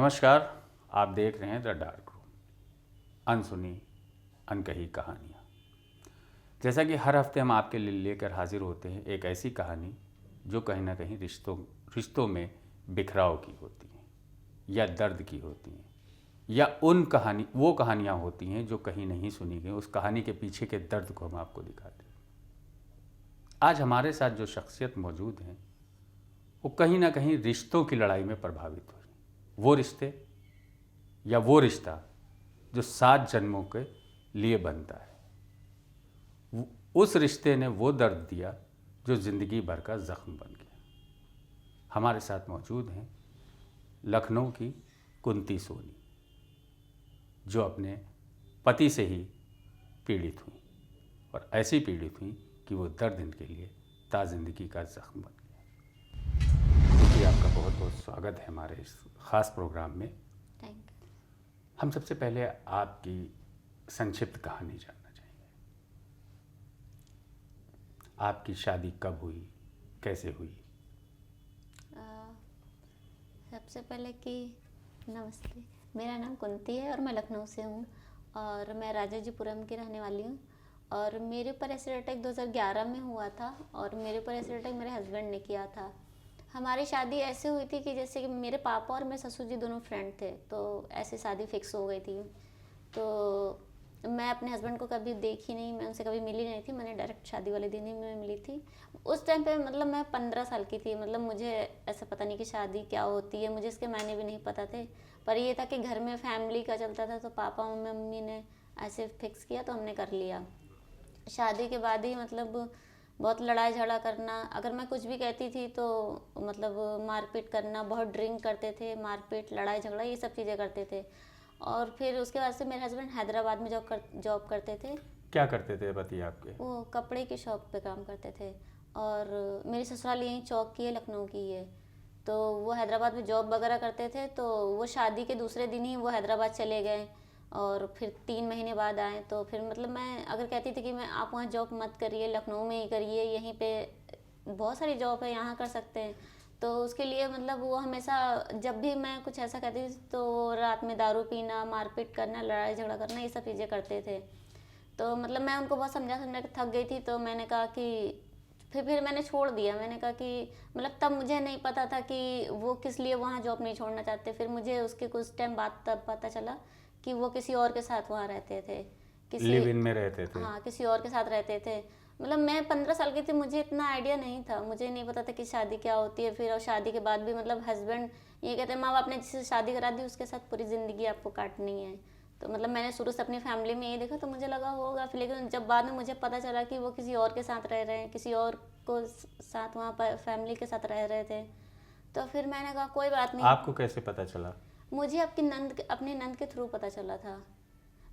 नमस्कार। आप देख रहे हैं द डार्क रूम, अनसुनी अनकही कहानियाँ। जैसा कि हर हफ्ते हम आपके लिए लेकर हाजिर होते हैं एक ऐसी कहानी जो कहीं ना कहीं रिश्तों में बिखराव की होती हैं या दर्द की होती हैं या वो कहानियाँ होती हैं जो कहीं नहीं सुनी गई। उस कहानी के पीछे के दर्द को हम आपको दिखाते हैं। आज हमारे साथ जो शख्सियत मौजूद हैं वो कहीं ना कहीं रिश्तों की लड़ाई में प्रभावित हुई। वो रिश्ते या वो रिश्ता जो 7 जन्मों के लिए बनता है, उस रिश्ते ने वो दर्द दिया जो ज़िंदगी भर का ज़ख्म बन गया। हमारे साथ मौजूद हैं लखनऊ की कुंती सोनी, जो अपने पति से ही पीड़ित हुई और ऐसी पीड़ित हुई कि वो दर्द इनके लिए ताज़िंदगी का ज़ख्म बन गया। जी, आपका बहुत बहुत स्वागत है हमारे इस ख़ास प्रोग्राम में। Thank you. हम सबसे पहले आपकी संक्षिप्त कहानी जानना चाहेंगे। आपकी शादी कब हुई, कैसे हुई? सबसे पहले कि नमस्ते, मेरा नाम कुंती है और मैं लखनऊ से हूँ और मैं राजाजीपुरम की रहने वाली हूँ। और मेरे ऊपर एसिड अटैक 2011 में हुआ था और मेरे ऊपर एसिड अटैक मेरे हस्बैंड ने किया था। हमारी शादी ऐसे हुई थी कि जैसे कि मेरे पापा और मेरे ससुर जी दोनों फ्रेंड थे, तो ऐसे शादी फिक्स हो गई थी। तो मैं अपने हस्बैंड को कभी देखी नहीं, मैं उनसे कभी मिली नहीं थी। मैंने डायरेक्ट शादी वाले दिन ही मैं मिली थी। उस टाइम पे मतलब मैं 15 साल की थी। मतलब मुझे ऐसा पता नहीं कि शादी क्या होती है, मुझे इसके मायने भी नहीं पता थे। पर ये था कि घर में फैमिली का चलता था, तो पापा मम्मी ने ऐसे फिक्स किया तो हमने कर लिया। शादी के बाद ही मतलब बहुत लड़ाई झगड़ा करना, अगर मैं कुछ भी कहती थी तो मतलब मारपीट करना, बहुत ड्रिंक करते थे, मारपीट लड़ाई झगड़ा ये सब चीज़ें करते थे। और फिर उसके बाद से मेरे हस्बैंड हैदराबाद में जॉब करते थे। क्या करते थे पति आपके? वो कपड़े की शॉप पे काम करते थे और मेरी ससुराल यहीं चौक की है, लखनऊ की है। तो वो हैदराबाद में जॉब वगैरह करते थे, तो वो शादी के दूसरे दिन ही वो हैदराबाद चले गए और फिर 3 महीने बाद आए। तो फिर मतलब मैं अगर कहती थी कि मैं आप वहाँ जॉब मत करिए, लखनऊ में ही करिए, यहीं पे बहुत सारी जॉब है, यहाँ कर सकते हैं। तो उसके लिए मतलब वो हमेशा जब भी मैं कुछ ऐसा कहती थी तो रात में दारू पीना, मारपीट करना, लड़ाई झगड़ा करना, ये सब चीज़ें करते थे। तो मतलब मैं उनको बहुत समझा समझा के थक गई थी। तो मैंने कहा कि फिर मैंने छोड़ दिया। मैंने कहा कि मतलब तब मुझे नहीं पता था कि वो किस लिए वहाँ जॉब नहीं छोड़ना चाहते। फिर मुझे उसके कुछ टाइम बाद तब पता चला कि वो किसी और के साथ वहाँ रहते थे, लिव इन में रहते थे? हाँ, किसी और के साथ रहते थे। मतलब मैं 15 साल की थी, मुझे इतना आइडिया नहीं था, मुझे नहीं पता था कि शादी क्या होती है। फिर और शादी के बाद भी मतलब हस्बैंड ये कहते हैं माँ बाप ने जिससे शादी करा दी उसके साथ पूरी ज़िंदगी आपको काटनी है। तो मतलब मैंने शुरू से अपनी फैमिली में ये देखा तो मुझे लगा होगा। फिर लेकिन जब बाद में मुझे पता चला कि वो किसी और के साथ रह रहे हैं, किसी और को साथ वहाँ पर फैमिली के साथ रह रहे थे, तो फिर मैंने कहा कोई बात नहीं। आपको कैसे पता चला? मुझे अपनी नंद के थ्रू पता चला था।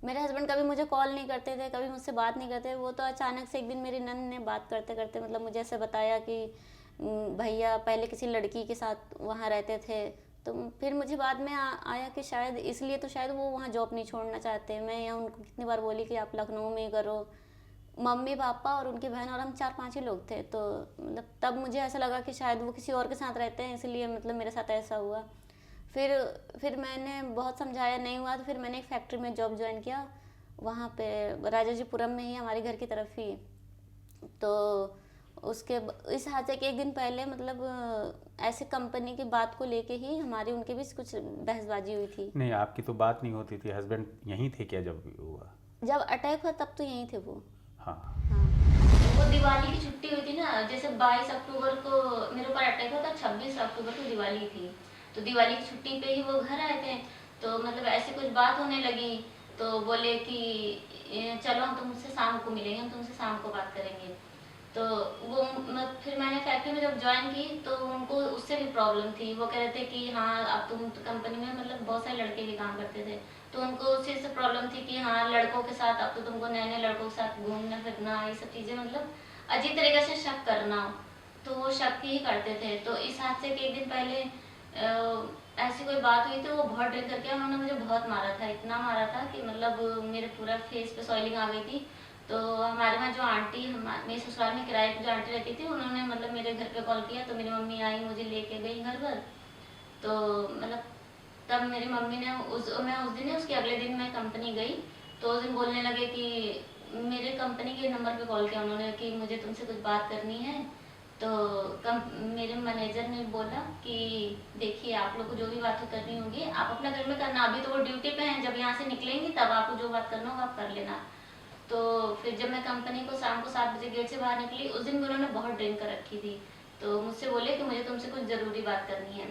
मेरे हस्बैंड कभी मुझे कॉल नहीं करते थे, कभी मुझसे बात नहीं करते। वो तो अचानक से एक दिन मेरी नंद ने बात करते करते मतलब मुझे ऐसे बताया कि भैया पहले किसी लड़की के साथ वहाँ रहते थे। तो फिर मुझे बाद में आया कि शायद इसलिए तो शायद वो वहाँ जॉब नहीं छोड़ना चाहते। मैं यहाँ उनको कितनी बार बोली कि आप लखनऊ में ही करो। मम्मी पापा और उनकी बहन और हम 4-5 ही लोग थे। तो मतलब तब मुझे ऐसा लगा कि शायद वो किसी और के साथ रहते हैं, इसलिए मतलब मेरे साथ ऐसा हुआ। फिर मैंने बहुत समझाया, नहीं हुआ तो फिर मैंने एक फैक्ट्री में जॉब ज्वाइन किया, वहाँ पे राजाजीपुरम में ही, हमारे घर की तरफ ही। तो इस हादसे के एक दिन पहले मतलब ऐसे कंपनी की बात को लेके ही हमारी उनके बीच कुछ बहसबाजी हुई थी। नहीं, आपकी तो बात नहीं होती थी। हस्बैंड यहीं थे क्या जब हुआ? जब अटैक हुआ तब तो यहीं थे वो। हाँ। हाँ, वो दिवाली की छुट्टी हुई थी ना, जैसे 22 अक्टूबर को मेरे ऊपर अटैक हुआ था, 26 अक्टूबर को दिवाली थी। तो दिवाली की छुट्टी पे ही वो घर आए थे। तो मतलब ऐसी कुछ बात होने लगी तो बोले कि चलो हम तुमसे शाम को मिलेंगे, हम तुमसे शाम को बात करेंगे। तो वो फिर मैंने फैक्ट्री में जब ज्वाइन की तो उनको उससे भी प्रॉब्लम थी। वो कह रहे थे कि हाँ अब तुम कंपनी में मतलब बहुत सारे लड़के भी काम करते थे, तो उनको उस चीज़ से प्रॉब्लम थी कि हाँ लड़कों के साथ अब तो तुमको नए नए लड़कों के साथ घूमना फिरना, ये सब चीज़ें मतलब अजीब तरीके से शक करना। तो वो शक ही करते थे। तो इस हादसे के एक दिन पहले ऐसी कोई बात हुई थी, वो बहुत ड्रिंक करके उन्होंने मुझे बहुत मारा था, इतना मारा था कि मतलब मेरे पूरा फेस पे सॉइलिंग आ गई थी। तो हमारे वहाँ जो आंटी, मेरे ससुराल में किराए की जो आंटी रहती थी, उन्होंने मतलब मेरे घर पे कॉल किया तो मेरी मम्मी आई, मुझे लेके गई घर पर। तो मतलब तब मेरी मम्मी ने मैं उस दिन उसके अगले दिन मैं कंपनी गई, तो उस दिन बोलने लगे कि मेरे कंपनी के नंबर पे कॉल किया उन्होंने कि मुझे तुमसे कुछ बात करनी है। तो मेरे मैनेजर ने बोला कि देखिए आप लोग को जो भी बात करनी होगी आप अपने घर में करना, अभी तो वो ड्यूटी पे हैं, जब यहाँ से निकलेंगी तब आपको जो बात करना होगा आप कर लेना। तो फिर जब मैं कंपनी को शाम को 7 बजे गेट से बाहर निकली, उस दिन भी उन्होंने बहुत ड्रिंक कर रखी थी, तो मुझसे बोले कि मुझे तुमसे कुछ ज़रूरी बात करनी है।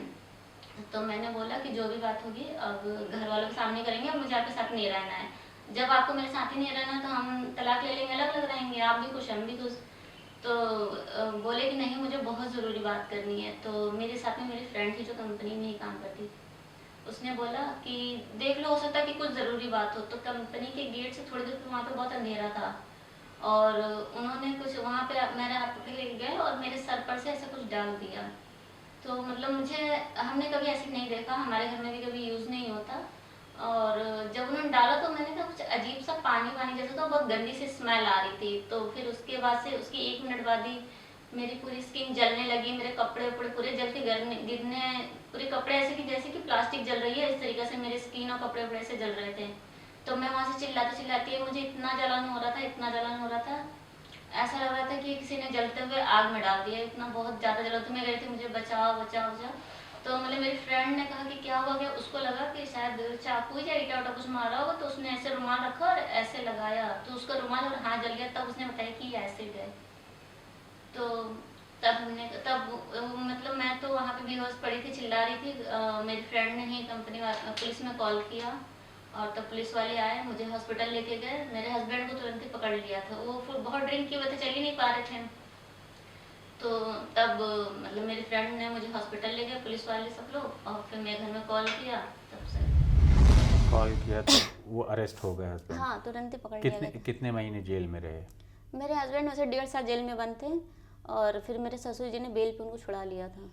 तो मैंने बोला कि जो भी बात होगी अब घर वालों के सामने करेंगे, अब मुझे आपके साथ नहीं रहना है, जब आपको मेरे साथ ही नहीं रहना तो हम तलाक ले लेंगे, अलग अलग रहेंगे, आप भी खुश हम भी खुश। तो बोले कि नहीं मुझे बहुत ज़रूरी बात करनी है। तो मेरे साथ में मेरी फ्रेंड थी जो कंपनी में ही काम करती थी, उसने बोला कि देख लो हो सकता है कि कुछ ज़रूरी बात हो। तो कंपनी के गेट से थोड़ी दूर वहाँ पे बहुत अंधेरा था, और उन्होंने कुछ वहाँ पे मेरे हाथ पकड़ के गए और मेरे सर पर से ऐसा कुछ डाल दिया। तो मतलब मुझे हमने कभी ऐसे नहीं देखा, हमारे घर में भी कभी यूज़ नहीं होता। और जब उन्होंने डाला तो मैंने कहा कुछ अजीब सा पानी पानी जैसा था, बहुत गंदी सी स्मेल आ रही थी। तो फिर उसके बाद से उसकी 1 मिनट बाद ही मेरी पूरी स्किन जलने लगी, मेरे कपड़े उपड़े पूरे जल के गिरने, पूरे कपड़े ऐसे कि जैसे कि प्लास्टिक जल रही है, इस तरीके से मेरी स्किन और कपड़े उपड़े से जल रहे थे। तो मैं वहाँ से चिल्लाती चिल्लाती मुझे इतना जलन हो रहा था, इतना जलन हो रहा था, ऐसा लग रहा था कि किसी ने जलते हुए आग में डाल दिया, इतना बहुत ज़्यादा जला। तो मैं गई थी मुझे बचाओ बचाओ बचाओ। तो मतलब मेरी फ्रेंड ने कहा कि क्या हुआ गया, उसको लगा कि शायद चाकू या ईटा उटा कुछ मारा होगा, तो उसने ऐसे रुमाल रखा और ऐसे लगाया, तो उसका रुमाल और हाथ जल गया। तब उसने बताया कि ये एसिड है। तो तब मतलब मैं तो वहाँ पे बेहोश पड़ी थी, चिल्ला रही थी। मेरी फ्रेंड ने ही पुलिस में कॉल किया, और तब पुलिस वाले आए, मुझे हॉस्पिटल लेके गए। मेरे हस्बैंड को तुरंत ही पकड़ लिया था, वो फिर बहुत ड्रिंक की वजह से चल ही नहीं पा रहे थे। तो तब मतलब मेरी फ्रेंड ने मुझे हॉस्पिटल ले गए, पुलिस वाले सब लोग, और फिर मैं घर में कॉल किया, तब से कॉल किया तो वो अरेस्ट हो गए हस्बैंड? हाँ तुरंत ही पकड़ लिया गया। कितने महीने जेल में रहे? मेरे हस्बैंड वैसे 1.5 साल जेल में बंद थे, और फिर मेरे ससुर जी ने बेल पे उनको छुड़ा लिया था।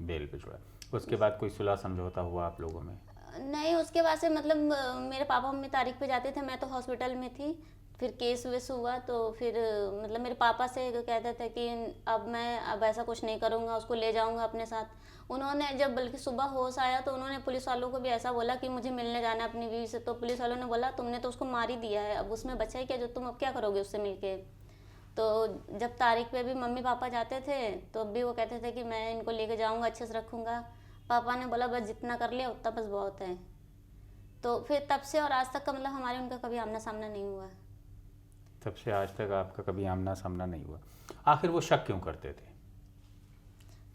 बेल पे छुड़ा, उसके बाद कोई सुलह समझौता हुआ आप लोगों में? नहीं, उसके बाद से मतलब मेरे पापा मम्मी तारीख पे जाते थे, मैं तो हॉस्पिटल में थी। फिर केस वेस हुआ तो फिर मतलब मेरे पापा से कहते थे कि अब ऐसा कुछ नहीं करूँगा, उसको ले जाऊँगा अपने साथ। उन्होंने जब बल्कि सुबह होश आया तो उन्होंने पुलिस वालों को भी ऐसा बोला कि मुझे मिलने जाना है अपनी बीवी से। तो पुलिस वालों ने बोला तुमने तो उसको मार ही दिया है, अब उसमें बचा ही क्या, जो तुम अब क्या करोगे उससे मिलके। तो जब तारीख पे भी मम्मी पापा जाते थे तो भी वो कहते थे कि मैं इनको लेके जाऊँगा, अच्छे से रखूँगा। पापा ने बोला बस जितना कर लिया उतना बस बहुत है। तो फिर तब से और आज तक का मतलब हमारे उनका कभी आमना सामना नहीं हुआ। तब से आज तक आपका कभी आमना सामना नहीं हुआ? आखिर वो शक क्यों करते थे?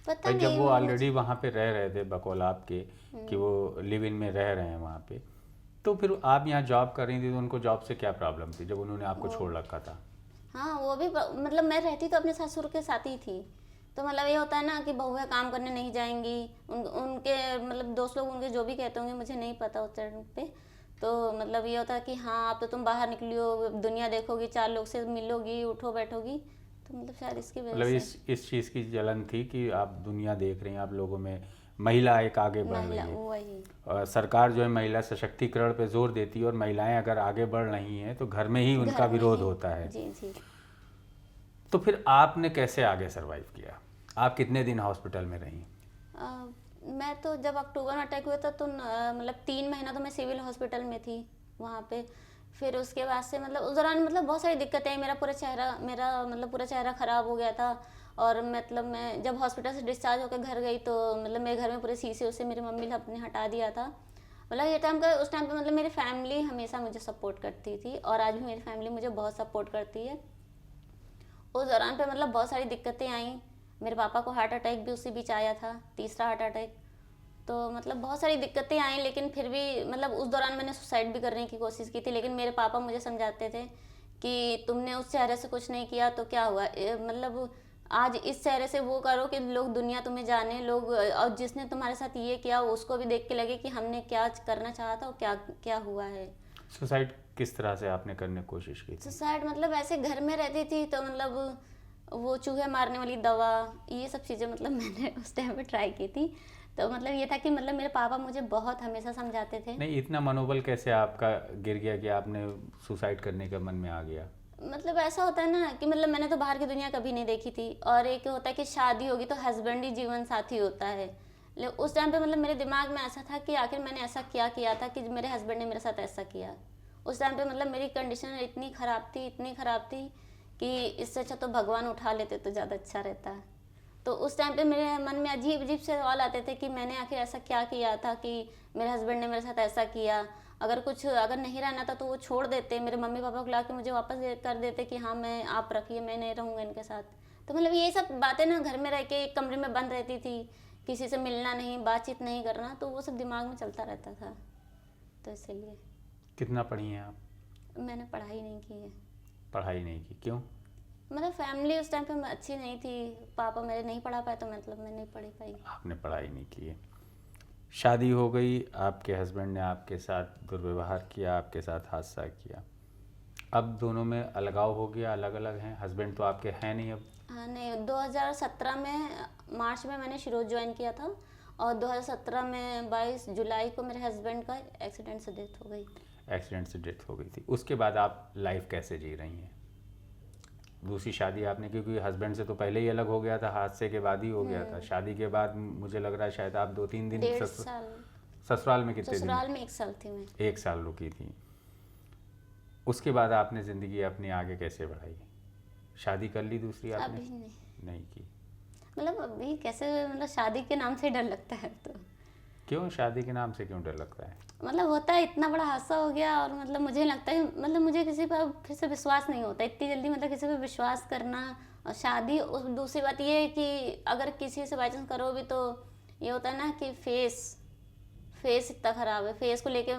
पता नहीं, जब वो ऑलरेडी वहाँ पे रह रहे थे बकौल आपके कि वो लिव इन में रह रहे हैं वहाँ पे, तो फिर आप यहाँ जॉब कर रही थी तो उनको जॉब से क्या प्रॉब्लम थी जब उन्होंने आपको छोड़ रखा था? हाँ वो भी मतलब मैं रहती तो अपने ससुर के साथ ही थी। तो मतलब ये होता है ना कि बहुएं काम करने नहीं जाएंगी, उनके मतलब दोस्त लोग उनके जो भी कहते होंगे मुझे नहीं पता उस टाइम पे। तो मतलब ये होता है कि हाँ अब तो तुम बाहर निकली हो, दुनिया देखोगी, 4 लोग से मिलोगी, उठो बैठोगी, तो मतलब शायद इसकी वजह मतलब से इस चीज़ की जलन थी कि आप दुनिया देख रही हैं, आप लोगों में महिला एक आगे बढ़ रही है। वही और सरकार जो है महिला सशक्तिकरण पे जोर देती है, और महिलाएं अगर आगे बढ़ रही हैं तो घर में ही उनका विरोध होता है। जी जी। तो फिर आपने कैसे आगे सरवाइव किया? आप कितने दिन हॉस्पिटल में रही? मैं तो जब अक्टूबर में अटैक हुआ था तो मतलब 3 महीना तो मैं सिविल हॉस्पिटल में थी वहाँ पे। फिर उसके बाद से मतलब उस दौरान मतलब बहुत सारी दिक्कतें आई, मेरा पूरा चेहरा ख़राब हो गया था। और मतलब मैं जब हॉस्पिटल से डिस्चार्ज होकर घर गई तो मतलब मेरे घर में पूरे शीशे उससे मेरी मम्मी ने अपने हटा दिया था। मतलब ये उस टाइम पे मतलब मेरी फैमिली हमेशा मुझे सपोर्ट करती थी, और आज भी मेरी फैमिली मुझे बहुत सपोर्ट करती है। उस दौरान पे मतलब बहुत सारी दिक्कतें आई, मेरे पापा को हार्ट अटैक भी उसी बीच आया था, तीसरा हार्ट अटैक। तो मतलब बहुत सारी दिक्कतें आई, लेकिन फिर भी मतलब उस दौरान मैंने सुसाइड भी करने की कोशिश की थी, लेकिन मेरे पापा मुझे समझाते थे कि तुमने उस चेहरे से कुछ नहीं किया तो क्या हुआ, मतलब आज इस चेहरे से वो करो कि लोग दुनिया तुम्हें जाने, लोग और जिसने तुम्हारे साथ ये किया उसको भी देख के लगे कि हमने क्या करना चाहा था और क्या क्या हुआ है। सुसाइड किस तरह से आपने करने की कोशिश की थी? सुसाइड मतलब ऐसे घर में रहती थी तो मतलब वो चूहे मारने वाली दवा, ये सब चीज़ें मतलब मैंने उस टाइम पे ट्राई की थी। तो मतलब ये था कि मतलब मेरे पापा मुझे बहुत हमेशा समझाते थे। नहीं, इतना मनोबल कैसे आपका गिर गया कि आपने सुसाइड करने का मन में आ गया? मतलब ऐसा होता है ना कि मतलब मैंने तो बाहर की दुनिया कभी नहीं देखी थी, और एक होता है कि शादी होगी तो हस्बैंड ही जीवन साथी होता है, उस टाइम पे मतलब मेरे दिमाग में ऐसा था कि आखिर मैंने ऐसा क्या किया था कि मेरे हस्बैंड ने मेरे साथ ऐसा किया। उस टाइम पे मतलब मेरी कंडीशन इतनी ख़राब थी कि इससे अच्छा तो भगवान उठा लेते तो ज़्यादा अच्छा रहता। तो उस टाइम पे मेरे मन में अजीब अजीब से सवाल आते थे कि मैंने आखिर ऐसा क्या किया था कि मेरे हस्बैंड ने मेरे साथ ऐसा किया। अगर नहीं रहना था तो वो छोड़ देते, मेरे मम्मी पापा को ला के मुझे वापस कर देते कि हाँ मैं आप रखिए, मैं नहीं रहूँगा इनके साथ। तो मतलब ये सब बातें ना घर में रह के एक कमरे में बंद रहती थी, किसी से मिलना नहीं, बातचीत नहीं करना, तो वो सब दिमाग में चलता रहता था। तो इसीलिए कितना पढ़ी हैं आप? मैंने पढ़ाई नहीं की है। पढ़ाई नहीं की, क्यों? मतलब फैमिली उस टाइम पे अच्छी नहीं थी, पापा मेरे नहीं पढ़ा पाए, तो मतलब मैं नहीं पढ़ी पाई। आपने पढ़ाई नहीं की है। शादी हो गई, आपके हस्बैंड ने आपके साथ दुर्व्यवहार किया, आपके साथ हादसा किया, अब दोनों में अलगाव हो गया, अलग अलग हैं, हस्बैंड तो आपके हैं नहीं अब। हाँ नहीं, 2017 में मार्च में मैंने शिरोज ज्वाइन किया था, और 2017 में 22 जुलाई को मेरे हस्बैंड का एक्सीडेंट से डेथ हो गई। एक्सीडेंट से डेथ हो गई थी। उसके बाद आप लाइफ कैसे जी रही हैं? दूसरी शादी आपने, क्योंकि हस्बैंड से तो पहले ही अलग हो गया था, हादसे के बाद ही हो गया था। शादी के बाद मुझे लग रहा है शायद आप 2-3 दिन 1.5 साल। ससुराल में कितने दिन? ससुराल में 1 साल थी मैं। 1 साल रुकी थी। उसके बाद आपने ज़िंदगी अपनी आगे कैसे बढ़ाई? शादी कर ली दूसरी आपने? अभी नहीं, नहीं की। मतलब अभी कैसे, मतलब शादी के नाम से डर लगता है। तो क्यों शादी के नाम से क्यों डर लगता है? मतलब होता है, इतना बड़ा हादसा हो गया, और मतलब मुझे लगता है, मतलब मुझे किसी पर फिर से विश्वास नहीं होता इतनी जल्दी, मतलब किसी पर विश्वास करना। और शादी, और दूसरी बात ये है कि अगर किसी से बाई चांस करो भी, तो ये होता है ना कि फेस इतना ख़राब है, फेस को लेके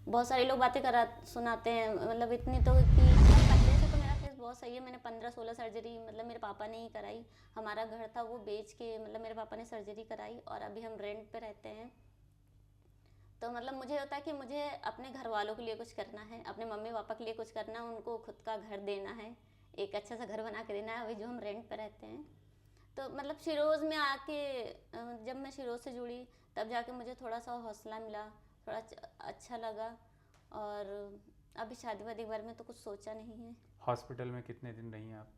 बहुत सारे लोग बातें सुनाते हैं, मतलब इतनी तो कि पहले से तो मेरा फेस बहुत सही है। मैंने 15-16 सर्जरी मतलब मेरे पापा ने ही कराई। हमारा घर था वो बेच के मतलब मेरे पापा ने सर्जरी कराई, और अभी हम रेंट पे रहते हैं। तो मतलब मुझे होता है कि मुझे अपने घर वालों के लिए कुछ करना है, अपने मम्मी पापा के लिए कुछ करना है, उनको खुद का घर देना है, एक अच्छा सा घर बना के देना है। अभी जो हम रेंट पे रहते हैं, तो मतलब शिरोज़ में आके जब मैं शिरोज़ से जुड़ी, तब जाके मुझे थोड़ा सा हौसला मिला, थोड़ा अच्छा लगा। और अभी शादी वादी के बारे में तो कुछ सोचा नहीं है। हॉस्पिटल में कितने दिन रही आप?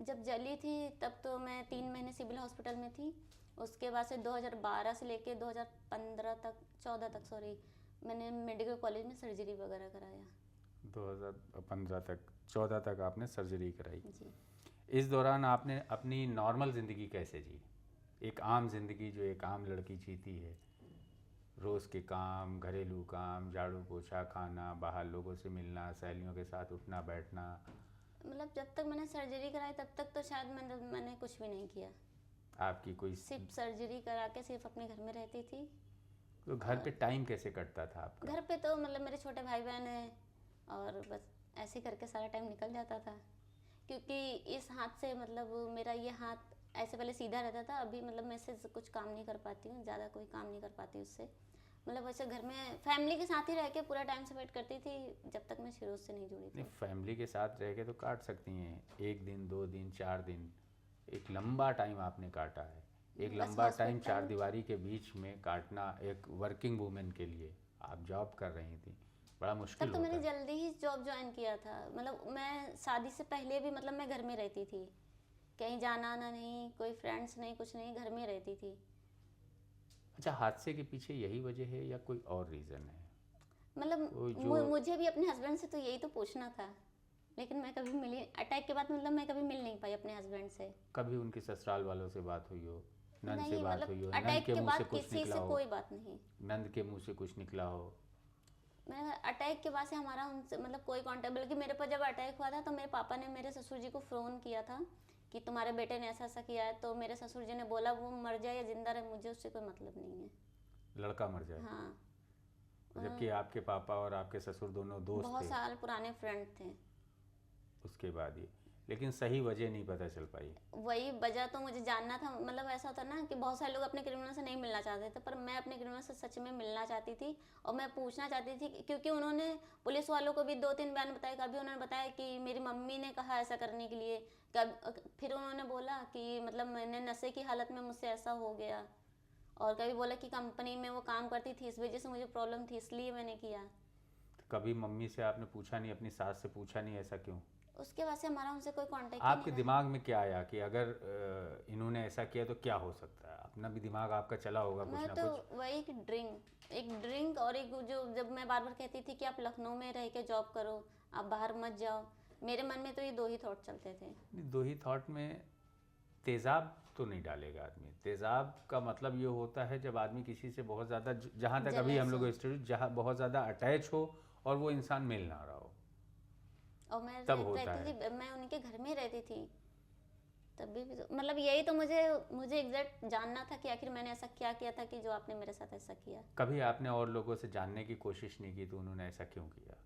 जब जली थी तब तो मैं 3 महीने सिविल हॉस्पिटल में थी। उसके बाद से 2012 से लेके 2015 तक, 14 तक सॉरी, मैंने मेडिकल कॉलेज में सर्जरी वगैरह कराया। 2015 तक, 14 तक आपने सर्जरी कराई। जी। इस दौरान आपने अपनी नॉर्मल ज़िंदगी कैसे जी? एक आम जिंदगी जो एक आम लड़की जीती है, रोज़ के काम, घरेलू काम, झाड़ू पोछा, खाना, बाहर लोगों से मिलना, सहेलियों के साथ उठना बैठना। मतलब जब तक मैंने सर्जरी कराई तब तक तो शायद मैंने कुछ भी नहीं किया। आपकी कोई सिर्फ सर्जरी करा के सिर्फ अपने घर में रहती थी। तो घर पे टाइम कैसे कटता था आपका? घर पे तो मतलब मेरे छोटे भाई बहन हैं, और बस ऐसे करके सारा टाइम निकल जाता था। क्योंकि इस हाथ से मतलब मेरा ये हाथ ऐसे पहले सीधा रहता था, अभी मतलब मैं इससे कुछ काम नहीं कर पाती हूँ, ज़्यादा कोई काम नहीं कर पाती उससे। मतलब वैसे घर में फैमिली के साथ ही रह के पूरा टाइम स्पेंड करती थी, जब तक मैं शिरोज से नहीं जुड़ी थी। नहीं, फैमिली के साथ रह के तो काट सकती हैं, 1 दिन 2 दिन 4 दिन, एक लंबा टाइम आपने काटा है। एक बस लंबा टाइम हॉस्पिटल, 4 दीवारी के बीच में काटना एक वर्किंग वूमेन के लिए, आप जॉब कर रही थी, बड़ा मुश्किल तब तो होता मैंने है। जल्दी ही जॉब ज्वाइन किया था। मतलब मैं शादी से पहले भी मतलब मैं घर में रहती थी, कहीं जाना आना नहीं, कोई फ्रेंड्स नहीं, कुछ नहीं, घर में रहती थी। अच्छा, हादसे के पीछे यही वजह है या कोई और रीज़न है? मतलब वो जो मुझे भी अपने हस्बैंड से तो यही तो पूछना था, लेकिन मैं कभी मिली अटैक के बाद, मतलब मैं कभी मिल नहीं पाई अपने हस्बैंड से। कभी उनके ससुराल वालों से बात हुई हो, नंद से नहीं, बात हुई मतलब हो, नंद अटैक के के मुंह से बाद कुछ किसी निकला से हो, कोई बात नहीं। नंद के मुंह से कुछ निकला हो? मैं अटैक के बाद से हमारा उनसे मतलब कोई कांटेक्ट, बल्कि मेरे पर जब अटैक हुआ था तो मेरे पापा ने मेरे ससुर जी को फ़ोन किया था कि तुम्हारे बेटे ने ऐसा ऐसा किया है, तो मेरे ससुर जी ने बोला वो मर जाए या जिंदा रहे मुझे उससे कोई मतलब नहीं है। लड़का मर जाए? हाँ। जबकि आपके पापा और आपके ससुर दोनों दोस्त बहुत थे साल पुराने फ्रेंड थे। उसके बाद ये, लेकिन सही वजह नहीं पता चल पाई। वही वजह तो मुझे जानना था। मतलब ऐसा होता ना कि बहुत सारे लोग अपने क्रिमिनल से नहीं मिलना चाहते थे, पर मैं अपने क्रिमिनल से सच में मिलना चाहती थी, और मैं पूछना चाहती थी, क्योंकि उन्होंने पुलिस वालों को भी 2-3 बयान बताए। कभी उन्होंने बताया कि मेरी मम्मी ने कहा ऐसा करने के लिए, फिर उन्होंने बोला कि मतलब मैंने नशे की हालत में मुझसे ऐसा हो गया, और कभी बोला कि कंपनी में वो काम करती थी, इस वजह से मुझे प्रॉब्लम थी, इसलिए मैंने किया। तो कभी मम्मी से आपने पूछा नहीं, अपनी सास से पूछा नहीं, ऐसा क्यों? उसके बाद से हमारा उनसे कोई कांटेक्ट ही आपके नहीं रहा। दिमाग में क्या आया कि अगर इन्होंने ऐसा किया तो क्या हो सकता है? अपना भी दिमाग आपका चला होगा कुछ मैं ना तो कुछ। वही एक ड्रिंक और एक जो जब मैं बार बार कहती थी कि आप लखनऊ में रह के जॉब करो, आप बाहर मत जाओ, मेरे मन में तो ये दो ही थॉट चलते थे। नहीं, दो ही थॉट में तेज़ाब तो नहीं डालेगा आदमी। तेज़ाब का मतलब ये होता है जब आदमी किसी से बहुत ज़्यादा, जहाँ तक अभी हम जेलस लोग हो। को स्टोरी, जहाँ बहुत ज़्यादा अटैच हो और वो इंसान मिल ना रहा हो, और मैं तब होता रहती है। थी, मैं उनके घर में ही रहती थी, तभी भी तो मतलब यही तो मुझे मुझे एग्जैक्ट जानना था कि आखिर मैंने ऐसा क्या किया था कि जो आपने मेरे साथ ऐसा किया। कभी आपने और लोगों से जानने की कोशिश नहीं की तो उन्होंने ऐसा क्यों किया?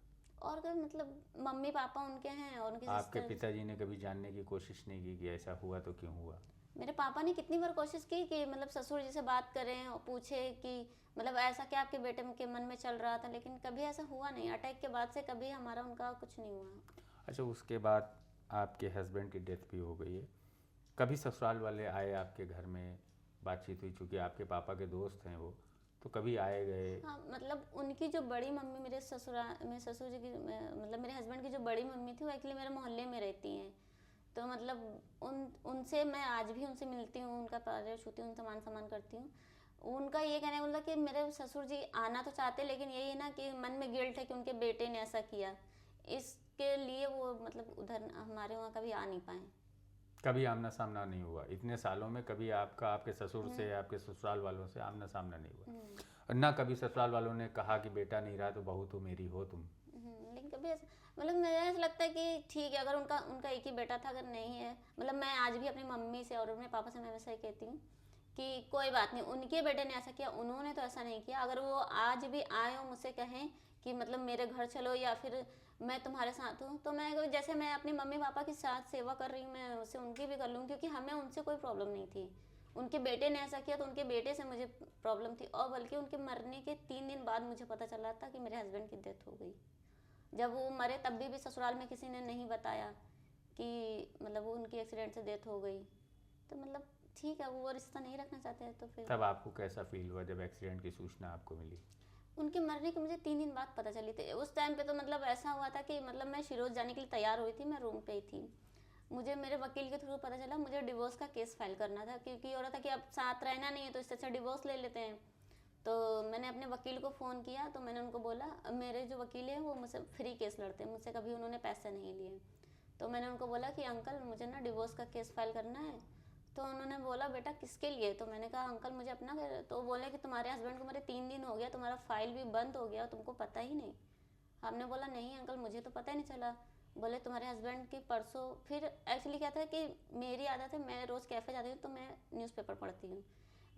और कोई मतलब मम्मी पापा उनके हैं और उनकी आपके सिस्टर। पिताजी ने कभी जानने की कोशिश नहीं की कि ऐसा हुआ तो क्यों हुआ? मेरे पापा ने कितनी बार कोशिश की कि मतलब ससुर जी से बात करें और पूछे कि मतलब ऐसा क्या आपके बेटे के मन में चल रहा था, लेकिन कभी ऐसा हुआ नहीं। अटैक के बाद से कभी हमारा उनका कुछ नहीं हुआ। अच्छा, उसके बाद आपके हस्बैंड की डेथ भी हो गई है, कभी ससुराल वाले आए आपके घर में, बातचीत हुई? चूँकि आपके पापा के दोस्त हैं वो, तो कभी आए गए? हाँ मतलब उनकी जो बड़ी मम्मी, मेरे ससुर जी की मतलब मेरे हस्बैंड की जो बड़ी मम्मी थी वो एक्चुअली मेरे मोहल्ले में रहती हैं। तो मतलब उनसे मैं आज भी उनसे मिलती हूँ, उनका पैर छूती हूँ, उनसे मान सम्मान करती हूँ। उनका ये कहना है मतलब कि मेरे ससुर जी आना तो चाहते, लेकिन यही है ना कि मन में गिल्ट है कि उनके बेटे ने ऐसा किया, इसके लिए वो मतलब उधर हमारे वहाँ कभी आ नहीं पाए। कभी आमना सामना नहीं हुआ इतने सालों में? कभी आपका आपके ससुर से, आपके ससुराल वालों से आमना सामना नहीं हुआ? और ना कभी ससुराल वालों ने कहा कि बेटा नहीं रहा तो बहू तो मेरी हो तुम? लेकिन कभी ऐसा मतलब मुझे ऐसा लगता है कि ठीक है, अगर उनका उनका एक ही बेटा था, अगर नहीं है मतलब मैं आज भी अपनी मम्मी से और अपने पापा से मैं वैसा ही कहती हूँ कि कोई बात नहीं, उनके बेटे ने ऐसा किया, उन्होंने तो ऐसा नहीं किया। अगर वो आज भी आए और मुझसे कहें कि मतलब मेरे घर चलो या फिर मैं तुम्हारे साथ हूँ, तो मैं जैसे मैं अपनी मम्मी पापा की साथ सेवा कर रही हूँ, मैं उससे उनकी भी कर लूँगी, क्योंकि हमें उनसे कोई प्रॉब्लम नहीं थी। उनके बेटे ने ऐसा किया तो उनके बेटे से मुझे प्रॉब्लम थी, और बल्कि उनके मरने के 3 दिन बाद मुझे पता चला था कि मेरे हस्बैंड की डेथ हो गई। जब वो मरे तब भी ससुराल में किसी ने नहीं बताया कि मतलब वो उनकी एक्सीडेंट से डेथ हो गई। तो मतलब ठीक है, वो रिश्ता नहीं रखना चाहते हैं तो फिर। तब आपको कैसा फील हुआ जब एक्सीडेंट की सूचना आपको मिली? उनके मरने के मुझे 3 दिन बाद पता चली थी। उस टाइम पे तो मतलब ऐसा हुआ था कि मतलब मैं शिरोज जाने के लिए तैयार हुई थी, मैं रूम पे ही थी। मुझे मेरे वकील के थ्रू पता चला मुझे डिवोर्स का केस फाइल करना था, क्योंकि हो रहा था कि अब साथ रहना नहीं है तो इससे अच्छा डिवोर्स ले लेते हैं। तो मैंने अपने वकील को फ़ोन किया, तो मैंने उनको बोला, मेरे जो वकील हैं वो मुझसे फ्री केस लड़ते हैं, मुझसे कभी उन्होंने पैसे नहीं लिए। तो मैंने उनको बोला कि अंकल मुझे ना डिवोर्स का केस फाइल करना है। तो उन्होंने बोला बेटा किसके लिए? तो मैंने कहा अंकल मुझे अपना। तो बोले कि तुम्हारे हस्बैंड को मेरे 3 दिन हो गया, तुम्हारा फाइल भी बंद हो गया, तुमको पता ही नहीं। हमने बोला नहीं अंकल मुझे तो पता ही नहीं चला। बोले तुम्हारे हस्बैंड की परसों, फिर एक्चुअली क्या था कि मेरी आदत है, मैं रोज़ कैफ़े जाती हूँ तो मैं न्यूज़पेपर पढ़ती हूँ,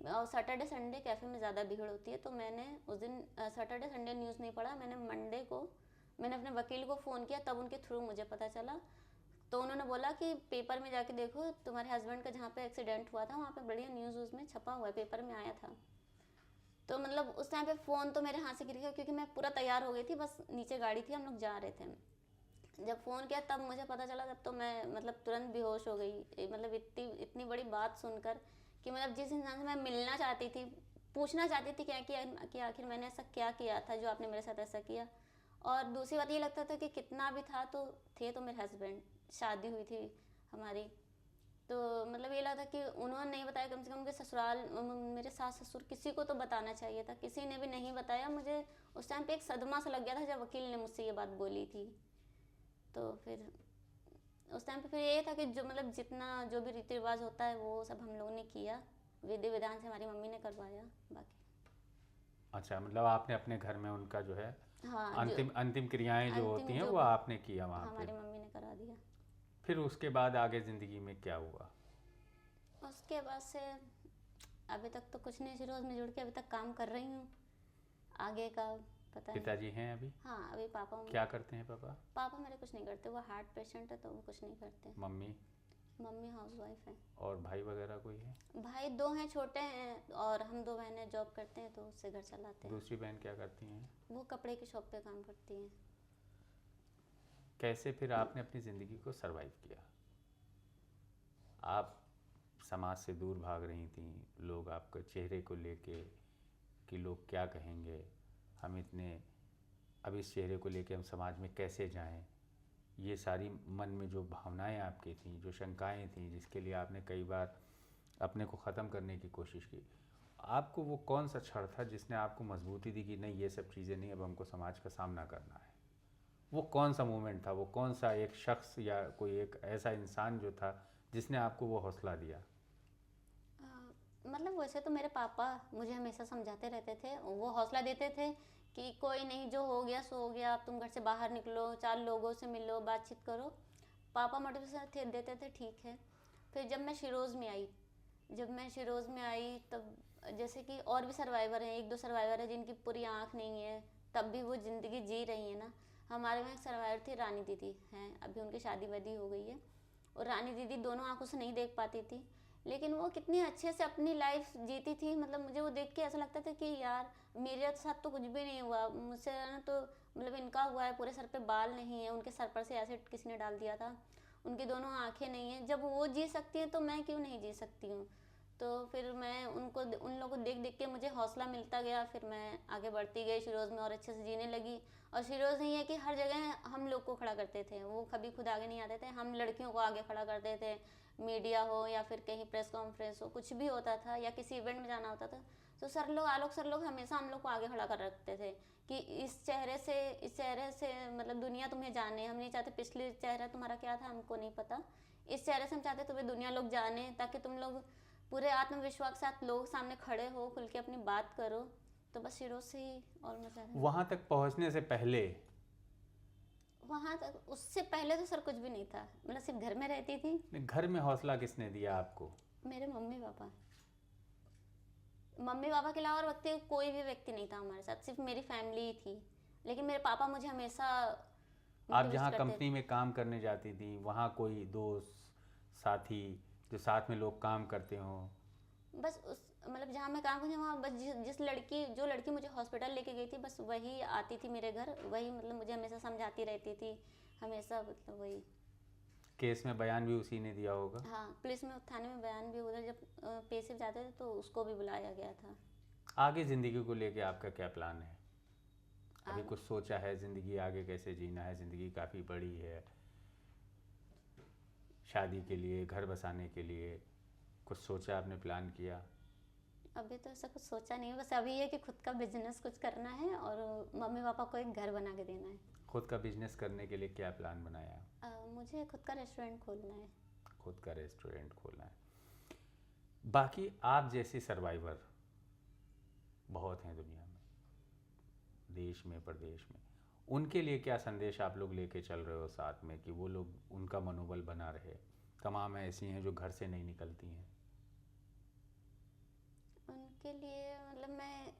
और सैटरडे संडे कैफ़े में ज़्यादा भीड़ होती है। तो मैंने उस दिन सैटरडे संडे न्यूज़ नहीं पढ़ा, मैंने मंडे को मैंने अपने वकील को फ़ोन किया, तब उनके थ्रू मुझे पता चला। तो उन्होंने बोला कि पेपर में जाके देखो, तुम्हारे हस्बैंड का जहाँ पे एक्सीडेंट हुआ था वहाँ पे बढ़िया न्यूज़ उसमें छपा हुआ है, पेपर में आया था। तो मतलब उस टाइम पे फ़ोन तो मेरे हाथ से गिर गया, क्योंकि मैं पूरा तैयार हो गई थी, बस नीचे गाड़ी थी, हम लोग जा रहे थे। जब फ़ोन किया तब मुझे पता चला, तब तो मैं मतलब तुरंत बेहोश हो गई। मतलब इतनी इतनी बड़ी बात सुनकर कि मतलब जिस इंसान से मैं मिलना चाहती थी, पूछना चाहती थी कि आखिर मैंने ऐसा क्या किया था जो आपने मेरे साथ ऐसा किया। और दूसरी बात ये लगता था कि कितना भी था तो थे तो मेरे हस्बैंड, शादी हुई थी हमारी। तो मतलब ये लगा था कि उन्होंने नहीं बताया, कम से कम उनके ससुराल मेरे सास ससुर किसी को तो बताना चाहिए था, किसी ने भी नहीं बताया। मुझे उस टाइम पे एक सदमा सा लग गया था जब वकील ने मुझसे ये बात बोली थी। तो फिर उस टाइम पे फिर ये था कि जो मतलब जितना जो भी रीति रिवाज होता है वो सब हम लोगों ने किया, विधि विधान से हमारी मम्मी ने करवाया बाकी। अच्छा, मतलब आपने अपने घर में उनका जो है हाँ जो अंतिम अंतिम क्रियाएं जो होती अंतिम हैं जो वो आपने किया वहाँ पे। हमारी मम्मी ने करा दिया। फिर उसके बाद आगे ज़िंदगी में क्या हुआ? उसके बाद से अभी तक तो कुछ नहीं, रोज़ में जुड़ के अभी तक काम कर रही हूँ, आगे का पता नहीं। पिताजी हैं अभी? हाँ अभी पापा क्या करते हैं पापा? पापा मेरे कुछ नहीं करते, वो हार्ट पेशेंट है तो वो कुछ नहीं करते। मम्मी? मम्मी हाउस वाइफ है। और भाई वगैरह कोई है? भाई 2 हैं, छोटे हैं, और हम 2 बहनें जॉब करते हैं तो उससे घर चलाते हैं। दूसरी बहन क्या करती हैं? वो कपड़े की शॉप पे काम करती हैं। कैसे फिर आपने अपनी ज़िंदगी को सरवाइव किया? आप समाज से दूर भाग रही थी, लोग आपके चेहरे को लेके कि लोग क्या कहेंगे, हम इतने, अब इस चेहरे को लेके हम समाज में कैसे जाएं, ये सारी मन में जो भावनाएं आपकी थी, जो शंकाएं थी, जिसके लिए आपने कई बार अपने को ख़त्म करने की कोशिश की। आपको वो कौन सा क्षण था जिसने आपको मजबूती दी कि नहीं, ये सब चीज़ें नहीं, अब हमको समाज का सामना करना है? वो कौन सा मोमेंट था, वो कौन सा एक शख्स या कोई एक ऐसा इंसान जो था जिसने आपको वो हौसला दिया? अ, मतलब वैसे तो मेरे पापा मुझे हमेशा समझाते रहते थे, वो हौसला देते थे कि कोई नहीं, जो हो गया सो हो गया, अब तुम घर से बाहर निकलो, 4 लोगों से मिलो, बातचीत करो। पापा मोटिवेशन देते थे, ठीक है। फिर जब मैं शिरोज़ में आई तब जैसे कि और भी सर्वाइवर हैं, 1-2 सर्वाइवर हैं जिनकी पूरी आँख नहीं है, तब भी वो ज़िंदगी जी रही है ना। हमारे वहाँ एक सर्वाइवर थी, रानी दीदी हैं, अभी उनकी शादी वादी हो गई है। और रानी दीदी दोनों आंखों से नहीं देख पाती थी, लेकिन वो कितने अच्छे से अपनी लाइफ जीती थी। मतलब मुझे वो देख के ऐसा लगता था कि यार मेरे साथ तो कुछ भी नहीं हुआ, मुझसे ना तो मतलब इनका हुआ है, पूरे सर पे बाल नहीं है, उनके सर पर से एसिड किसी ने डाल दिया था, उनकी दोनों आंखें नहीं हैं। जब वो जी सकती हैं तो मैं क्यों नहीं जी सकती हूँ? तो फिर मैं उन लोगों को देख देख के मुझे हौसला मिलता गया, फिर मैं आगे बढ़ती गई शिरोज़ में और अच्छे से जीने लगी। और शिरोज़ नहीं है कि हर जगह हम लोग को खड़ा करते थे, वो कभी खुद आगे नहीं आते थे, हम लड़कियों को आगे खड़ा करते थे। मीडिया हो या फिर कहीं प्रेस कॉन्फ्रेंस हो, कुछ भी होता था या किसी इवेंट में जाना होता था, तो आलोक सर लोग हमेशा हम लोग को आगे खड़ा कर रखते थे कि इस चेहरे से मतलब दुनिया तुम्हें जाने। हम नहीं चाहते पिछले चेहरा तुम्हारा क्या था हमको नहीं पता, इस चेहरे से हम चाहते तुम्हें दुनिया लोग जाने, ताकि तुम लोग पूरे आत्मविश्वास के साथ लोग सामने खड़े हो, खुल के अपनी बात करो। तो बस शिरों से ही और मजा है। वहाँ तक पहुँचने से पहले? वहाँ तक उससे पहले तो सर कुछ भी नहीं था, मतलब सिर्फ घर में रहती थी। घर में हौसला किसने दिया आपको? मेरे मम्मी पापा के अलावा और व्यक्ति कोई भी व्यक्ति नहीं था हमारे साथ, सिर्फ मेरी फैमिली ही थी। लेकिन मेरे पापा मुझे हमेशा आप जहाँ मोटिवेट करते कंपनी में काम करने जाती थी, वहाँ कोई दोस्त साथी जो साथ में लोग काम करते हों? बस उस मतलब जहाँ मैं काम करती हूँ वहाँ बस जो लड़की मुझे हॉस्पिटल लेके गई थी, बस वही आती थी मेरे घर, वही मतलब मुझे हमेशा समझाती रहती थी, हमेशा मतलब वही। केस में बयान भी उसी ने दिया होगा? हाँ, पुलिस में थाने में बयान भी, उधर जब पेशिप जाते थे तो उसको भी बुलाया गया था। आगे ज़िंदगी को लेके आपका क्या प्लान है? अभी आगे कुछ सोचा है ज़िंदगी आगे कैसे जीना है? ज़िंदगी काफ़ी बड़ी है, शादी के लिए, घर बसाने के लिए कुछ सोचा आपने, प्लान किया? अभी तो ऐसा कुछ सोचा नहीं है, बस अभी ये कि खुद का बिजनेस कुछ करना है और मम्मी पापा को एक घर बना के देना है। खुद का बिजनेस करने के लिए क्या प्लान बनाया? मुझे खुद का रेस्टोरेंट खोलना है। खुद का रेस्टोरेंट खोलना है। बाकी आप जैसे सर्वाइवर बहुत हैं दुनिया में, देश में, प्रदेश में। उनके लिए क्या संदेश आप लोग लेके चल रहे हो साथ में कि वो लोग, उनका मनोबल बना रहे? तमाम ऐसी हैं जो घर से नहीं निकलती हैं। उनके लिए मतलब मैं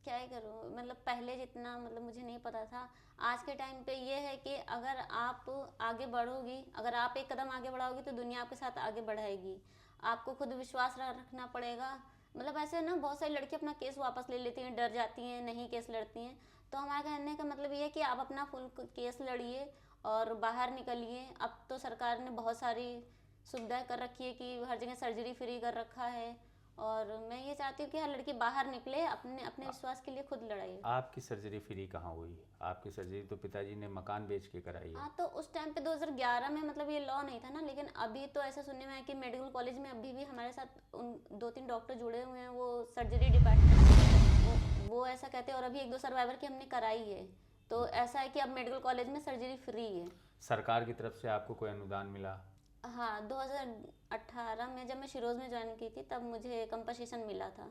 क्या ही करूँ, मतलब पहले जितना मतलब मुझे नहीं पता था, आज के टाइम पे ये है कि अगर आप आगे बढ़ोगी, अगर आप एक कदम आगे बढ़ाओगी तो दुनिया आपके साथ आगे बढ़ाएगी। आपको खुद विश्वास रखना पड़ेगा। मतलब ऐसे ना बहुत सारी लड़की अपना केस वापस ले लेती हैं, डर जाती हैं, नहीं केस लड़ती हैं। तो हमारे कहने का मतलब ये है कि आप अपना फुल केस लड़िए और बाहर निकलिए। अब तो सरकार ने बहुत सारी सुविधाएं कर रखी है कि हर जगह सर्जरी फ्री कर रखा है, और मैं ये चाहती हूँ कि हर लड़की बाहर निकले, अपने अपने विश्वास के लिए खुद लड़ाई। आपकी सर्जरी फ्री कहाँ हुई? आपकी सर्जरी तो पिताजी ने मकान बेच के कराई है। हाँ, तो उस टाइम पे 2011 में मतलब ये लॉ नहीं था ना, लेकिन अभी तो ऐसा सुनने में है कि मेडिकल कॉलेज में अभी भी हमारे साथ उन 2-3 डॉक्टर जुड़े हुए हैं, वो सर्जरी डिपार्टमेंट, वो ऐसा कहते हैं। और अभी 1-2 सर्वाइवर की हमने कराई है, तो ऐसा है कि अब मेडिकल कॉलेज में सर्जरी फ्री है। सरकार की तरफ से आपको कोई अनुदान मिला? हाँ, 2018 में जब मैं शिरोज में ज्वाइन की थी तब मुझे कंपनसेशन मिला था।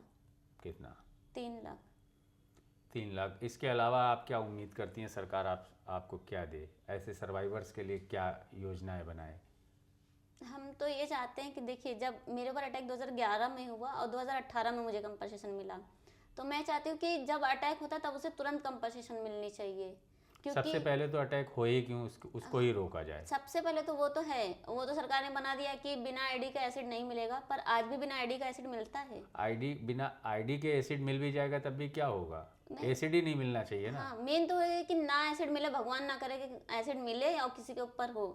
कितना? 3 लाख। 3 लाख। इसके अलावा आप क्या उम्मीद करती हैं सरकार आपको क्या दे? ऐसे सर्वाइवर्स के लिए क्या योजनाएं बनाए? हम तो ये चाहते हैं कि देखिए, जब मेरे ऊपर अटैक 2011 में हुआ और 2018 में मुझे कंपनसेशन मिला, तो मैं चाहती हूँ कि जब अटैक होता है तब उसे तुरंत कंपनसेशन मिलनी चाहिए। क्योंकि सबसे पहले तो अटैक हो ही क्यों, उसको ही रोका जाए। सबसे पहले तो वो तो है, वो तो सरकार ने बना दिया कि बिना आईडी का एसिड नहीं मिलेगा, पर आज भी बिना आईडी का एसिड मिलता है। बिना आईडी के एसिड मिल भी जाएगा तब भी क्या होगा? एसिड ही नहीं मिलना चाहिए ना। हाँ, मेन तो है कि ना एसिड मिले, भगवान ना करे कि एसिड मिले और किसी के ऊपर हो।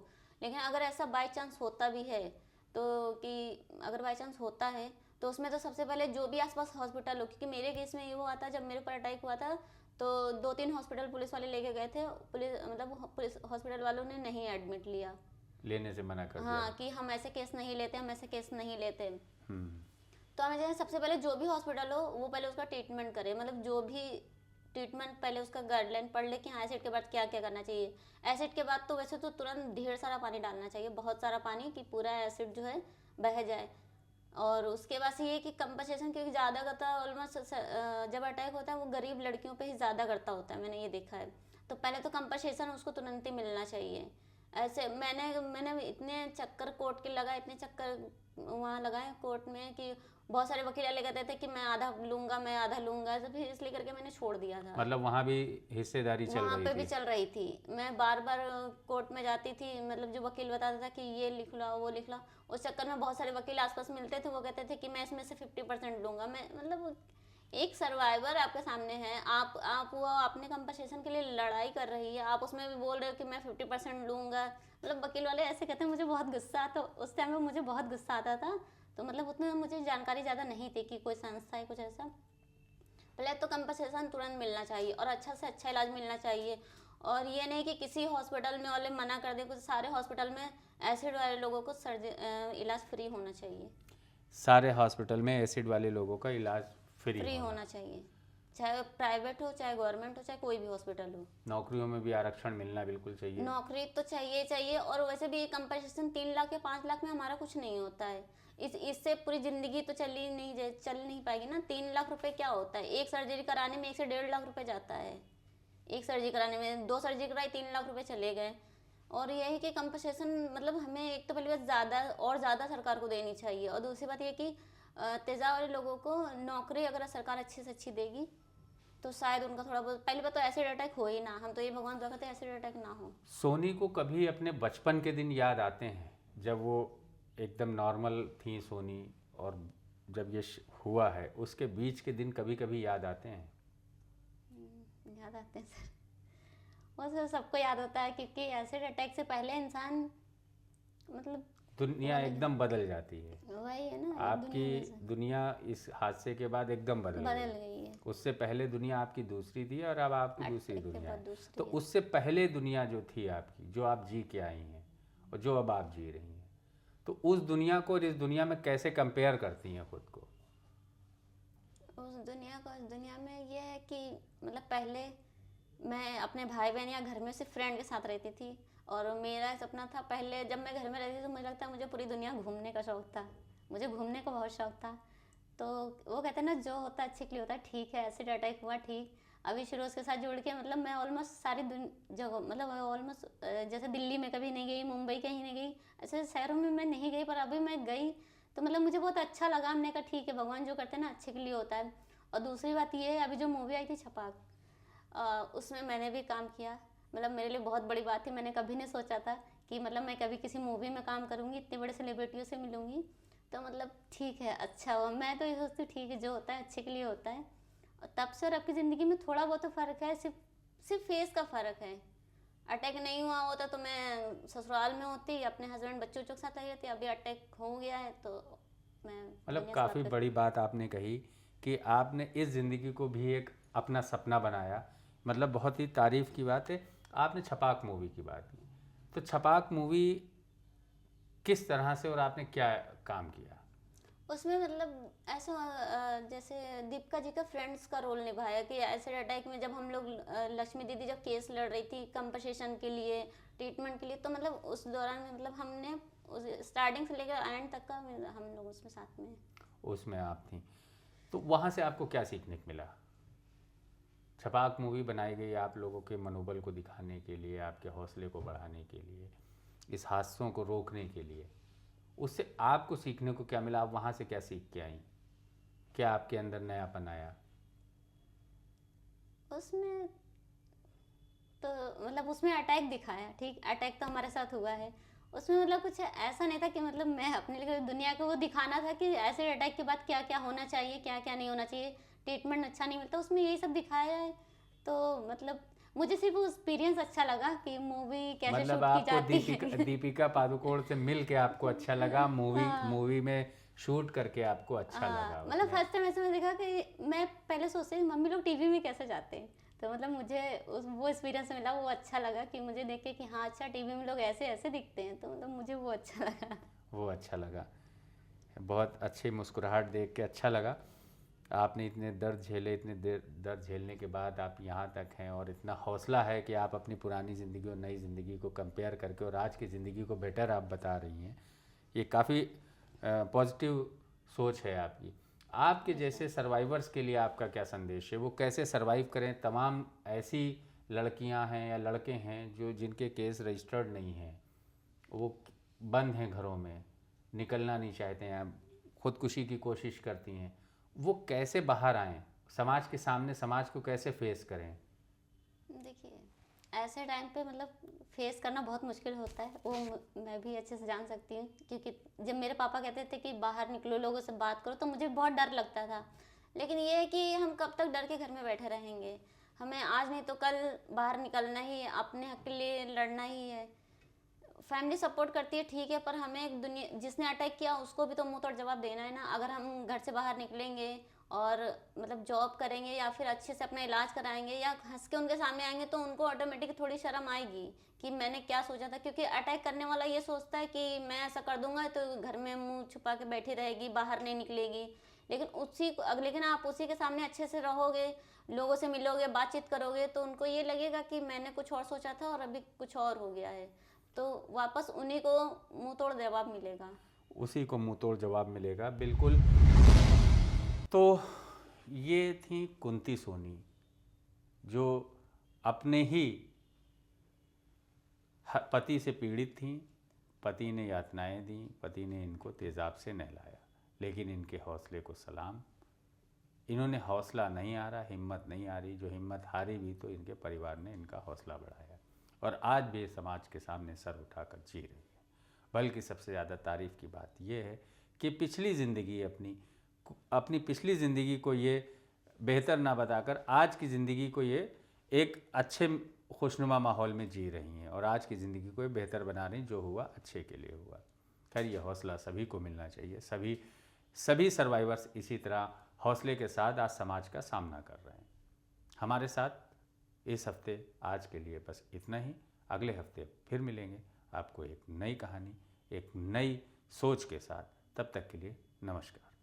लेकिन अगर ऐसा बाई चांस होता भी है, तो कि अगर बाई चांस होता है तो उसमें तो सबसे पहले जो भी आसपास हॉस्पिटल हो, क्योंकि मेरे केस में ये हुआ था, जब मेरे ऊपर अटैक हुआ था तो 2-3 हॉस्पिटल पुलिस वाले लेके गए थे, पुलिस हॉस्पिटल वालों ने नहीं एडमिट लिया, लेने से मना कर दिया। हाँ, कि हम ऐसे केस नहीं लेते, हम ऐसे केस नहीं लेते। तो हमें जैसे सबसे पहले जो भी हॉस्पिटल हो वो पहले उसका ट्रीटमेंट करे, मतलब जो भी ट्रीटमेंट पहले उसका गाइडलाइन पढ़ ले कि हाँ एसिड के बाद क्या क्या करना चाहिए। एसिड के बाद तो वैसे तो तुरंत ढेर सारा पानी डालना चाहिए, बहुत सारा पानी, कि पूरा एसिड जो है बह जाए। और उसके बाद से ये कि कंपनसेशन, क्योंकि ज़्यादा करता है ऑलमोस्ट जब अटैक होता है वो गरीब लड़कियों पे ही ज़्यादा करता होता है, मैंने ये देखा है। तो पहले तो कंपनसेशन उसको तुरंत ही मिलना चाहिए। ऐसे मैंने मैंने इतने चक्कर कोर्ट के लगाए, इतने चक्कर वहाँ लगाए कोर्ट में कि बहुत सारे वकील ले कहते थे कि मैं आधा लूंगा, मैं आधा लूंगा, तो फिर इसलिए करके मैंने छोड़ दिया था। मतलब वहाँ भी हिस्सेदारी चल वहाँ रही पे भी थी? चल रही थी, मैं बार बार कोर्ट में जाती थी, मतलब जो वकील बताता था कि ये लिख लो वो लिख लो, उस चक्कर में बहुत सारे वकील आसपास मिलते थे, वो कहते थे कि मैं इसमें से 50% लूंगा। मैं मतलब एक सर्वाइवर आपके सामने है, आप वो अपने कंपनसेशन के लिए लड़ाई कर रही है, आप उसमें भी बोल रहे हो कि मैं 50% लूंगा। मतलब वकील वाले ऐसे कहते हैं, मुझे बहुत गुस्सा, तो उस टाइम में मुझे बहुत गुस्सा आता था। तो मतलब उतने मुझे जानकारी ज़्यादा नहीं थी कि कोई संस्था है कुछ ऐसा। पहले तो कंपनसेशन तुरंत मिलना चाहिए और अच्छा से अच्छा इलाज मिलना चाहिए। और ये नहीं कि किसी हॉस्पिटल में वाले मना कर दे, कुछ सारे हॉस्पिटल में एसिड वाले लोगों को इलाज फ्री होना चाहिए। सारे हॉस्पिटल में एसिड वाले लोगों का इलाज फ्री होना चाहिए, चाहे प्राइवेट हो चाहे गवर्नमेंट हो चाहे कोई भी हॉस्पिटल हो। नौकरियों में भी आरक्षण मिलना बिल्कुल चाहिए। नौकरी तो चाहिए चाहिए। और वैसे भी कंपनसेशन 3 लाख या 5 लाख में हमारा कुछ नहीं होता है, इससे पूरी जिंदगी तो चल नहीं पाएगी ना। 3 लाख रुपए क्या होता है, एक सर्जरी कराने में 1 से 1.5 लाख रुपए जाता है। एक सर्जरी कराने में 2 सर्जरी कराई 3 लाख रुपए चले गए। और यह है कि कंपनसेशन मतलब हमें एक तो पहली बात ज़्यादा सरकार को देनी चाहिए, और दूसरी बात यह कि तेज़ाब वाले लोगों को नौकरी अगर सरकार अच्छी से अच्छी देगी तो शायद उनका थोड़ा बहुत, पहली बात तो एसिड अटैक हो ही ना, हम तो ये भगवान दुआ करते हैं एसिड अटैक ना हो। सोनी को कभी अपने बचपन के दिन याद आते हैं जब वो एकदम नॉर्मल थी सोनी, और जब ये हुआ है उसके बीच के दिन कभी कभी याद आते हैं? याद आते हैं सर, वो सर सबको याद होता है, क्योंकि एसिड अटैक से पहले इंसान मतलब दुनिया एकदम बदल जाती है। वही है ना, आपकी दुनिया इस हादसे के बाद एकदम बदल गई है। उससे पहले दुनिया आपकी दूसरी थी और अब आपकी दूसरी अटैक के दुनिया बाद है। दूसरी तो है। उससे पहले दुनिया जो थी आपकी, जो आप जी के आई हैं और जो अब आप जी रही हैं, तो उस दुनिया को और इस दुनिया में कैसे कंपेयर करती हैं खुद को? उस दुनिया को इस दुनिया में ये है कि मतलब पहले मैं अपने भाई बहन या घर में सिर्फ फ्रेंड के साथ रहती थी, और मेरा सपना था पहले जब मैं घर में रहती थी तो मुझे लगता है मुझे पूरी दुनिया घूमने का शौक था, मुझे घूमने का बहुत शौक था। तो वो कहते हैं ना, जो होता है अच्छे के लिए होता है। ठीक है, एसिड अटैक हुआ, ठीक, अभी शुरू उसके साथ जोड़ के मतलब मैं ऑलमोस्ट सारी जगह, मतलब ऑलमोस्ट जैसे दिल्ली में कभी नहीं गई, मुंबई कहीं नहीं गई, ऐसे शहरों में मैं नहीं गई, पर अभी मैं गई तो मतलब मुझे बहुत अच्छा लगा। हमने कहा ठीक है, भगवान जो करते हैं ना अच्छे के लिए होता है। और दूसरी बात ये है, अभी जो मूवी आई थी छपाक, उसमें मैंने भी काम किया, मतलब मेरे लिए बहुत बड़ी बात थी। मैंने कभी नहीं सोचा था कि मतलब मैं कभी किसी मूवी में काम करूँगी, इतने बड़े सेलिब्रिटियों से मिलूँगी। तो मतलब ठीक है, अच्छा हुआ। मैं तो ये सोचती हूँ ठीक है, जो होता है अच्छे के लिए होता है। और तब से और आपकी ज़िंदगी में थोड़ा बहुत तो फ़र्क है, सिर्फ फेस का फ़र्क है। अटैक नहीं हुआ होता तो मैं ससुराल में होती, अपने हस्बैंड बच्चों के साथ रही होती। अभी अटैक हो गया है तो मैं मतलब काफ़ी बड़ी बात आपने कही कि आपने इस ज़िंदगी को भी एक अपना सपना बनाया। मतलब बहुत ही तारीफ़ की बात है। आपने छपाक मूवी की बात की, तो छपाक मूवी किस तरह से और आपने क्या काम किया उसमें? मतलब ऐसा जैसे दीपिका जी का फ्रेंड्स का रोल निभाया कि एसिड अटैक में जब हम लोग लक्ष्मी दीदी जब केस लड़ रही थी कंपनसेशन के लिए, ट्रीटमेंट के लिए, तो मतलब उस दौरान में मतलब हमने उस स्टार्टिंग से लेकर एंड तक का हम लोग उसमें साथ में। उसमें आप थी, तो वहाँ से आपको क्या सीखने को मिला? छपाक मूवी बनाई गई आप लोगों के मनोबल को दिखाने के लिए, आपके हौसले को बढ़ाने के लिए, इस हादसों को रोकने के लिए। उससे आपको सीखने को क्या मिला? आप वहाँ से क्या सीख के आई? क्या आपके अंदर नयापन आया? उसमें तो मतलब उसमें अटैक दिखाया, ठीक, अटैक तो हमारे साथ हुआ है। उसमें मतलब कुछ ऐसा नहीं था कि मतलब मैं अपने लिए दुनिया को वो दिखाना था कि ऐसे अटैक के बाद क्या क्या होना चाहिए, क्या क्या नहीं होना चाहिए, ट्रीटमेंट अच्छा नहीं मिलता, उसमें यही सब दिखाया है। तो मतलब मुझे सिर्फ वो एक्सपीरियंस अच्छा लगा कि मूवी कैसे मतलब शूट की आपको जाती है। दीपिका पादुकोण से मिल के आपको अच्छा लगा, मूवी में शूट करके आपको अच्छा लगा मतलब उसमें? फर्स्ट टाइम ऐसे मैं देखा कि मैं पहले सोचती थी मम्मी लोग टीवी में कैसे जाते हैं, तो मतलब मुझे वो एक्सपीरियंस मिला, वो अच्छा लगा कि मुझे देख के कि हाँ अच्छा टीवी में लोग ऐसे ऐसे दिखते हैं, तो मतलब मुझे वो अच्छा लगा। वो अच्छा लगा। बहुत अच्छी मुस्कुराहट देख के अच्छा लगा। आपने इतने दर्द झेले, इतने देर दर्द झेलने के बाद आप यहाँ तक हैं और इतना हौसला है कि आप अपनी पुरानी ज़िंदगी और नई ज़िंदगी को कंपेयर करके और आज की ज़िंदगी को बेटर आप बता रही हैं। ये काफ़ी पॉजिटिव सोच है आपकी। आपके जैसे सर्वाइवर्स के लिए आपका क्या संदेश है? वो कैसे सर्वाइव करें? तमाम ऐसी लड़कियां हैं या लड़के हैं जो जिनके केस रजिस्टर्ड नहीं हैं, वो बंद हैं घरों में, निकलना नहीं चाहते हैं, खुदकुशी की कोशिश करती हैं, वो कैसे बाहर आएं? समाज के सामने समाज को कैसे फेस करें? देखिए, ऐसे टाइम पे मतलब फेस करना बहुत मुश्किल होता है, वो मैं भी अच्छे से जान सकती हूँ, क्योंकि जब मेरे पापा कहते थे कि बाहर निकलो, लोगों से बात करो, तो मुझे बहुत डर लगता था। लेकिन ये है कि हम कब तक डर के घर में बैठे रहेंगे? हमें आज नहीं तो कल बाहर निकलना ही है, अपने हक के लिए लड़ना ही है। फैमिली सपोर्ट करती है, ठीक है, पर हमें एक दुनिया जिसने अटैक किया उसको भी तो मुंह तोड़ जवाब देना है ना। अगर हम घर से बाहर निकलेंगे और मतलब जॉब करेंगे या फिर अच्छे से अपना इलाज कराएंगे या हंस के उनके सामने आएंगे, तो उनको ऑटोमेटिक थोड़ी शर्म आएगी कि मैंने क्या सोचा था। क्योंकि अटैक करने वाला ये सोचता है कि मैं ऐसा कर दूंगा तो घर में मुंह छुपा के बैठी रहेगी, बाहर नहीं निकलेगी। लेकिन आप उसी के सामने अच्छे से रहोगे, लोगों से मिलोगे, बातचीत करोगे, तो उनको ये लगेगा कि मैंने कुछ और सोचा था और अभी कुछ और हो गया है। तो वापस उन्हीं को मुंह तोड़ जवाब मिलेगा। उसी को मुंह तोड़ जवाब मिलेगा, बिल्कुल। तो ये थी कुंती सोनी, जो अपने ही पति से पीड़ित थीं। पति ने यातनाएं दी, पति ने इनको तेज़ाब से नहलाया, लेकिन इनके हौसले को सलाम। इन्होंने हौसला नहीं हारा, हिम्मत नहीं हारी। जो हिम्मत हारी भी तो इनके परिवार ने इनका हौसला बढ़ाया और आज भी समाज के सामने सर उठाकर जी रही है। बल्कि सबसे ज़्यादा तारीफ़ की बात यह है कि पिछली ज़िंदगी अपनी पिछली ज़िंदगी को ये बेहतर ना बताकर आज की ज़िंदगी को ये एक अच्छे खुशनुमा माहौल में जी रही हैं और आज की ज़िंदगी को ये बेहतर बना रही, जो हुआ अच्छे के लिए हुआ। खैर, ये हौसला सभी को मिलना चाहिए। सभी सर्वाइवर्स इसी तरह हौसले के साथ आज समाज का सामना कर रहे हैं। हमारे साथ इस हफ्ते आज के लिए बस इतना ही। अगले हफ्ते फिर मिलेंगे आपको एक नई कहानी, एक नई सोच के साथ। तब तक के लिए नमस्कार।